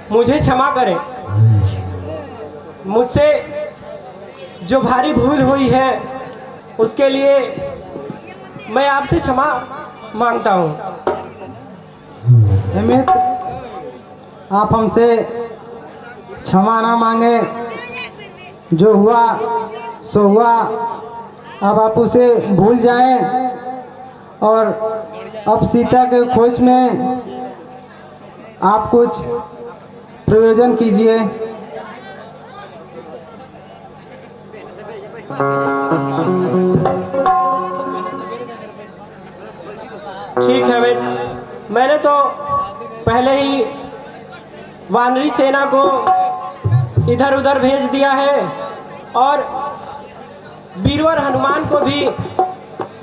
मुझे क्षमा करें, मुझसे जो भारी भूल हुई है उसके लिए मैं आपसे क्षमा मांगता हूँ। हेमित, आप हमसे क्षमा ना मांगे, जो हुआ सो हुआ। अब आप उसे भूल जाएं और अब सीता के खोज में आप कुछ प्रयोजन कीजिए। ठीक है मैंने तो पहले ही वानरी सेना को इधर उधर भेज दिया है और वीरवर हनुमान को भी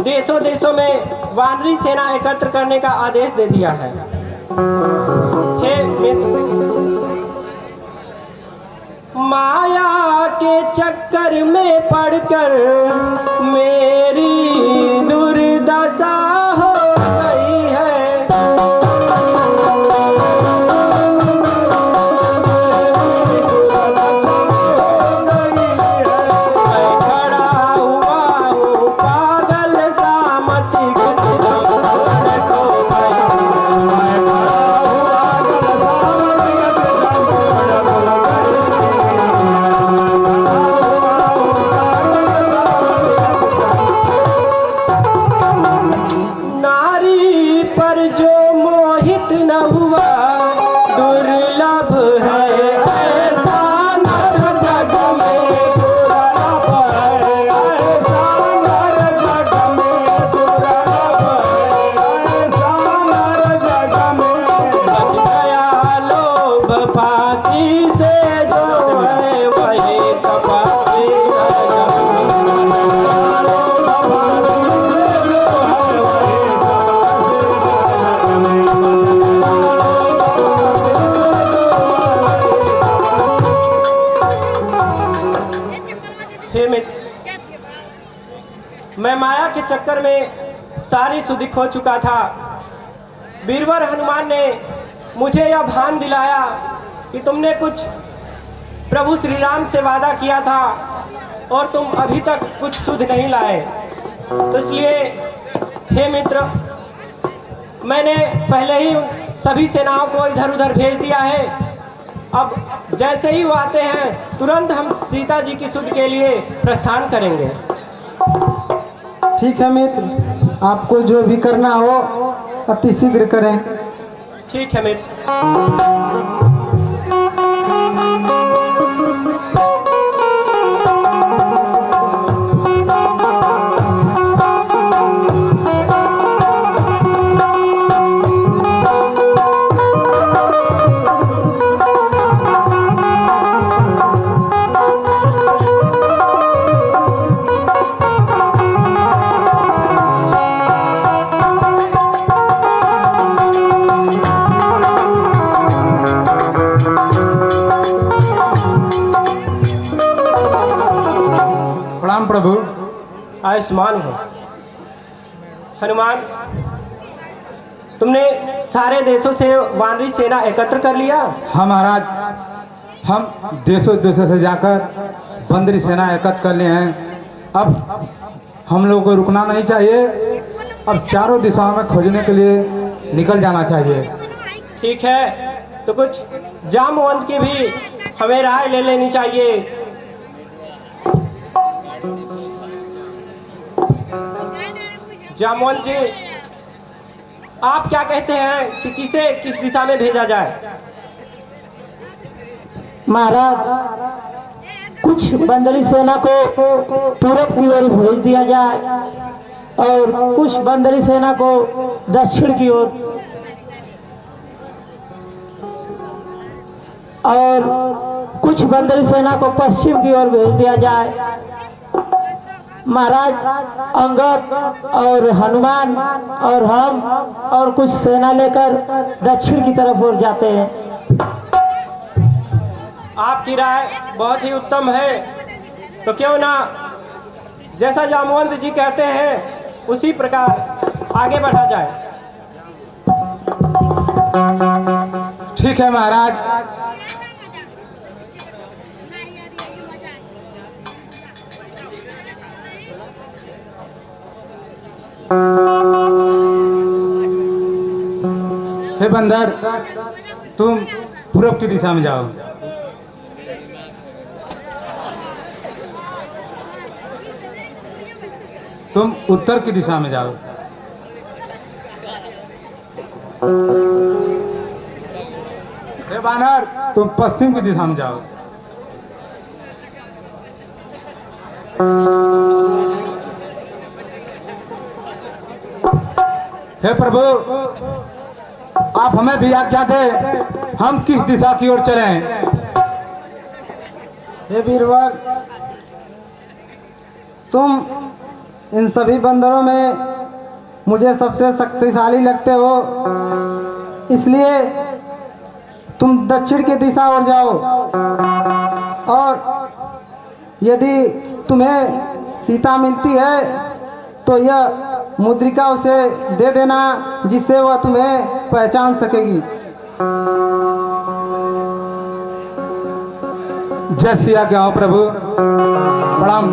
देशों देशों में वानरी सेना एकत्र करने का आदेश दे दिया है। हे माया के चक्कर में पड़कर मेरी दुर्दशा हो गई है। मैं खड़ा हुआ हूँ पागल सा मत मैं माया के चक्कर में सारी सुधि खो चुका था। वीरवर हनुमान ने मुझे यह भान दिलाया कि तुमने कुछ प्रभु श्री राम से वादा किया था और तुम अभी तक कुछ सुध नहीं लाए। तो इसलिए हे मित्र, मैंने पहले ही सभी सेनाओं को इधर उधर भेज दिया है। अब जैसे ही वो आते हैं तुरंत हम सीता जी की सुध के लिए प्रस्थान करेंगे। ठीक है मित्र, आपको जो भी करना हो अति शीघ्र करें। ठीक है मित्र। प्रभु। आयुष्मान हो। हनुमान, तुमने सारे देशों से वानरी सेना एकत्र कर लिया? हाँ महाराज, हम देशों देशों से जाकर बंदरी सेना एकत्र कर लिए हैं। अब हम लोगों को रुकना नहीं चाहिए, अब चारों दिशाओं में खोजने के लिए निकल जाना चाहिए। ठीक है, तो कुछ जामवंत की भी हमें राय ले लेनी चाहिए। जामवंत जी, आप क्या कहते हैं कि किसे किस दिशा में भेजा जाए? महाराज, कुछ बंदरी सेना को पूरब की ओर भेज दिया जाए और कुछ बंदरी सेना को दक्षिण की ओर, और कुछ बंदरी सेना को पश्चिम की ओर भेज दिया जाए। महाराज अंगद और हनुमान और हम और कुछ सेना लेकर दक्षिण की तरफ ओर जाते हैं। आपकी राय बहुत ही उत्तम है, तो क्यों ना जैसा जामवंत जी कहते हैं उसी प्रकार आगे बढ़ा जाए। ठीक है महाराज। हे बंदर, तुम पूर्व की दिशा में जाओ। तुम उत्तर की दिशा में जाओ। हे बानर, तुम पश्चिम की दिशा में जाओ। हे प्रभु, आप हमें भी आज्ञा दें, हम किस दिशा की ओर चलें? हे वीरवर, तुम इन सभी बंदरों में मुझे सबसे शक्तिशाली लगते हो, इसलिए तुम दक्षिण की दिशा ओर जाओ और यदि तुम्हें सीता मिलती है तो यह मुद्रिका उसे दे देना, जिससे वह तुम्हें पहचान सकेगी। जय सिया के आओ प्रभु। प्रणाम।